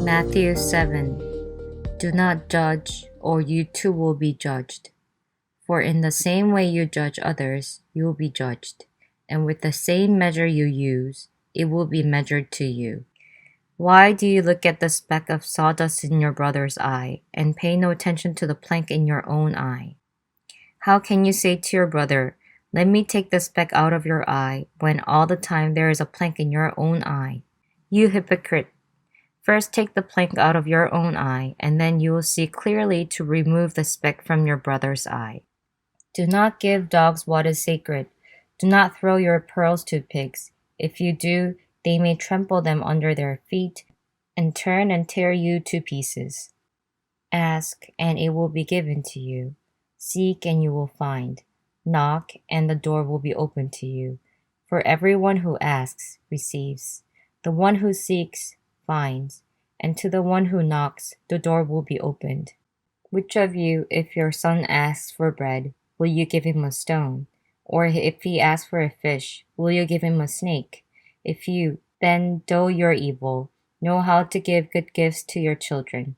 Matthew 7. Do not judge, or you too will be judged. For in the same way you judge others, you will be judged, and with the same measure you use, it will be measured to you. Why do you look at the speck of sawdust in your brother's eye, and pay no attention to the plank in your own eye? How can you say to your brother, "Let me take the speck out of your eye," when all the time there is a plank in your own eye? You hypocrite! First take the plank out of your own eye, and then you will see clearly to remove the speck from your brother's eye. Do not give dogs what is sacred. Do not throw your pearls to pigs. If you do, they may trample them under their feet and turn and tear you to pieces. Ask, and it will be given to you. Seek, and you will find. Knock, and the door will be opened to you. For everyone who asks receives. The one who seeks finds, and to the one who knocks, the door will be opened. Which of you, if your son asks for bread, will you give him a stone? Or if he asks for a fish, will you give him a snake? If you, then, though you're evil, know how to give good gifts to your children,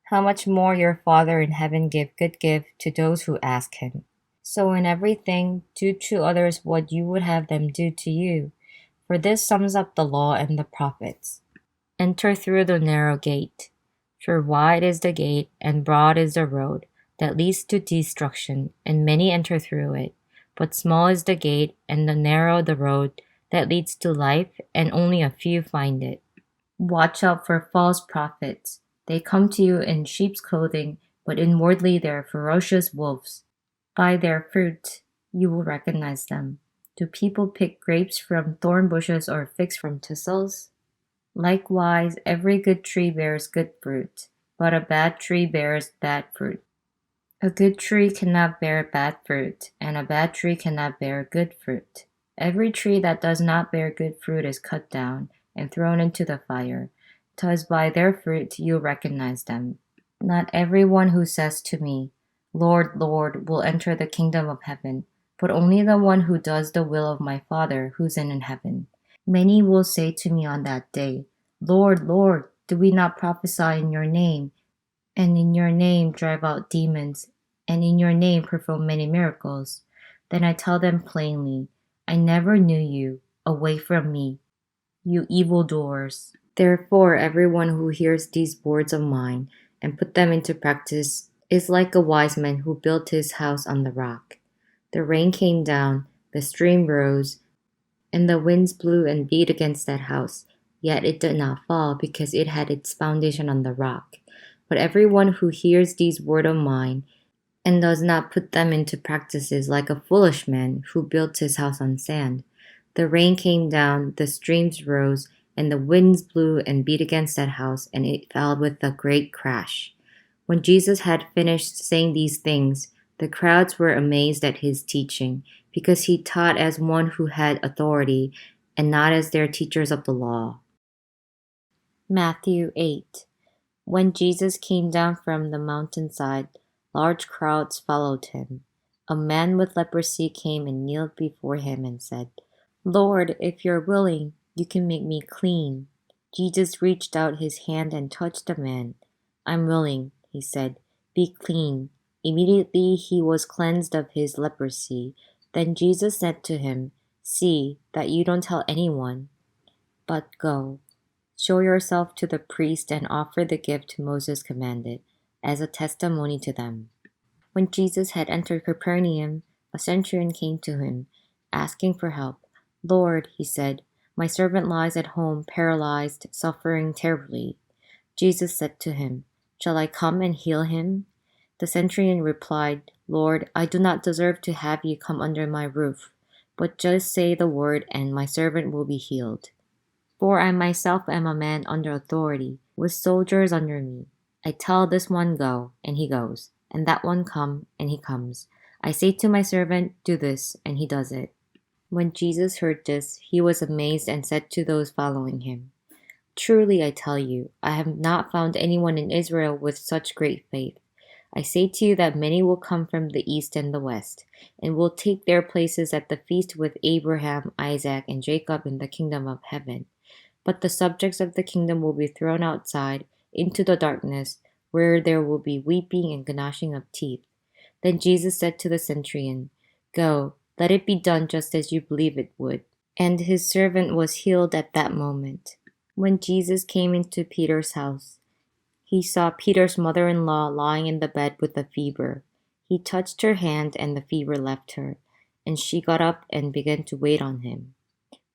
how much more your Father in heaven give good gift to those who ask him. So in everything, do to others what you would have them do to you. For this sums up the law and the prophets. Enter through the narrow gate. For wide is the gate, and broad is the road that leads to destruction, and many enter through it. But small is the gate, and narrow the road that leads to life, and only a few find it. Watch out for false prophets. They come to you in sheep's clothing, but inwardly they are ferocious wolves. By their fruit you will recognize them. Do people pick grapes from thorn bushes or figs from thistles? Likewise, every good tree bears good fruit, but a bad tree bears bad fruit. A good tree cannot bear bad fruit, and a bad tree cannot bear good fruit. Every tree that does not bear good fruit is cut down and thrown into the fire. Thus by their fruit you recognize them. Not everyone who says to me, "Lord, Lord," will enter the kingdom of heaven, but only the one who does the will of my Father who's in heaven. Many will say to me on that day, "Lord, Lord, did we not prophesy in your name, and in your name drive out demons, and in your name perform many miracles?" Then I tell them plainly, "I never knew you. Away from me, you evildoers." Therefore, everyone who hears these words of mine and put them into practice is like a wise man who built his house on the rock. The rain came down, the stream rose, and the winds blew and beat against that house. Yet it did not fall, because it had its foundation on the rock. But everyone who hears these words of mine and does not put them into practice is like a foolish man who built his house on sand. The rain came down, the streams rose, and the winds blew and beat against that house, and it fell with a great crash. When Jesus had finished saying these things, the crowds were amazed at his teaching, because he taught as one who had authority, and not as their teachers of the law. Matthew 8. When Jesus came down from the mountainside, large crowds followed him. A man with leprosy came and kneeled before him and said, "Lord, if you're willing, you can make me clean." Jesus reached out his hand and touched the man. "I'm willing," he said. "Be clean." Immediately he was cleansed of his leprosy. Then Jesus said to him, "See that you don't tell anyone, but go. Show yourself to the priest and offer the gift Moses commanded, as a testimony to them." When Jesus had entered Capernaum, a centurion came to him, asking for help. "Lord," he said, "my servant lies at home, paralyzed, suffering terribly." Jesus said to him, "Shall I come and heal him?" The centurion replied, "Lord, I do not deserve to have you come under my roof, but just say the word and my servant will be healed. For I myself am a man under authority, with soldiers under me. I tell this one go, and he goes, and that one come, and he comes. I say to my servant, do this, and he does it." When Jesus heard this, he was amazed and said to those following him, "Truly I tell you, I have not found anyone in Israel with such great faith. I say to you that many will come from the east and the west, and will take their places at the feast with Abraham, Isaac, and Jacob in the kingdom of heaven. But the subjects of the kingdom will be thrown outside into the darkness, where there will be weeping and gnashing of teeth." Then Jesus said to the centurion, "Go, let it be done just as you believe it would." And his servant was healed at that moment. When Jesus came into Peter's house, he saw Peter's mother-in-law lying in the bed with a fever. He touched her hand, and the fever left her, and she got up and began to wait on him.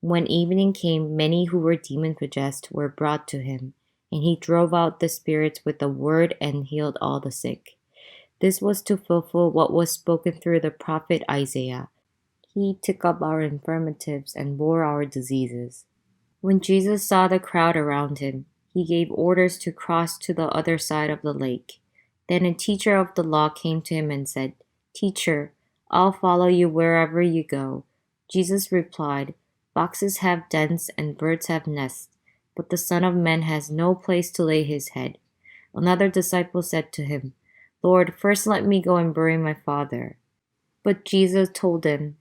When evening came, many who were demon-possessed were brought to him, and he drove out the spirits with a word and healed all the sick. This was to fulfill what was spoken through the prophet Isaiah. He took up our infirmities and bore our diseases. When Jesus saw the crowd around him, he gave orders to cross to the other side of the lake. Then a teacher of the law came to him and said, "Teacher, I'll follow you wherever you go." Jesus replied, "Foxes have dens and birds have nests, but the Son of Man has no place to lay his head." Another disciple said to him, "Lord, first let me go and bury my father." But Jesus told him,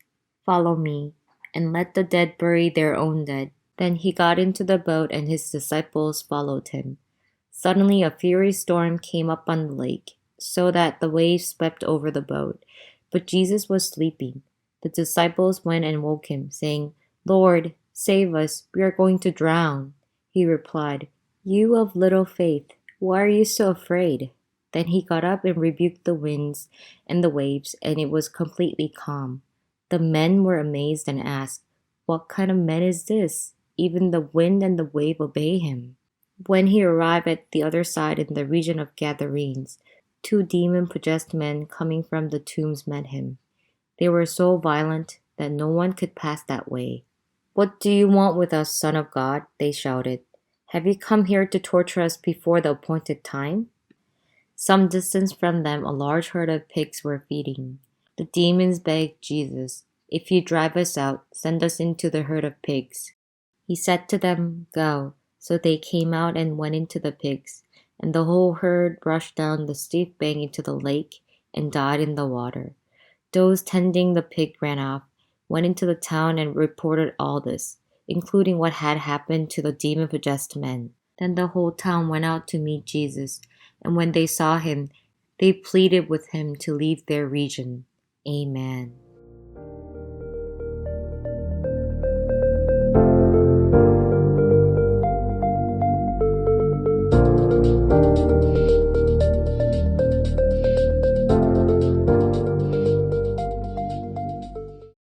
"Follow me, and let the dead bury their own dead." Then he got into the boat, and his disciples followed him. Suddenly a furious storm came up on the lake, so that the waves swept over the boat. But Jesus was sleeping. The disciples went and woke him, saying, "Lord, save us, we are going to drown." He replied, "You of little faith, why are you so afraid?" Then he got up and rebuked the winds and the waves, and it was completely calm. The men were amazed and asked, "What kind of man is this? Even the wind and the wave obey him." When he arrived at the other side in the region of Gadarenes, 2 demon-possessed men coming from the tombs met him. They were so violent that no one could pass that way. "What do you want with us, Son of God?" they shouted. "Have you come here to torture us before the appointed time?" Some distance from them, a large herd of pigs were feeding. The demons begged Jesus, "If you drive us out, send us into the herd of pigs." He said to them, "Go." So they came out and went into the pigs, and the whole herd rushed down the steep bank into the lake and died in the water. Those tending the pig ran off, went into the town and reported all this, including what had happened to the demon-possessed men. Then the whole town went out to meet Jesus, and when they saw him, they pleaded with him to leave their region. Amen.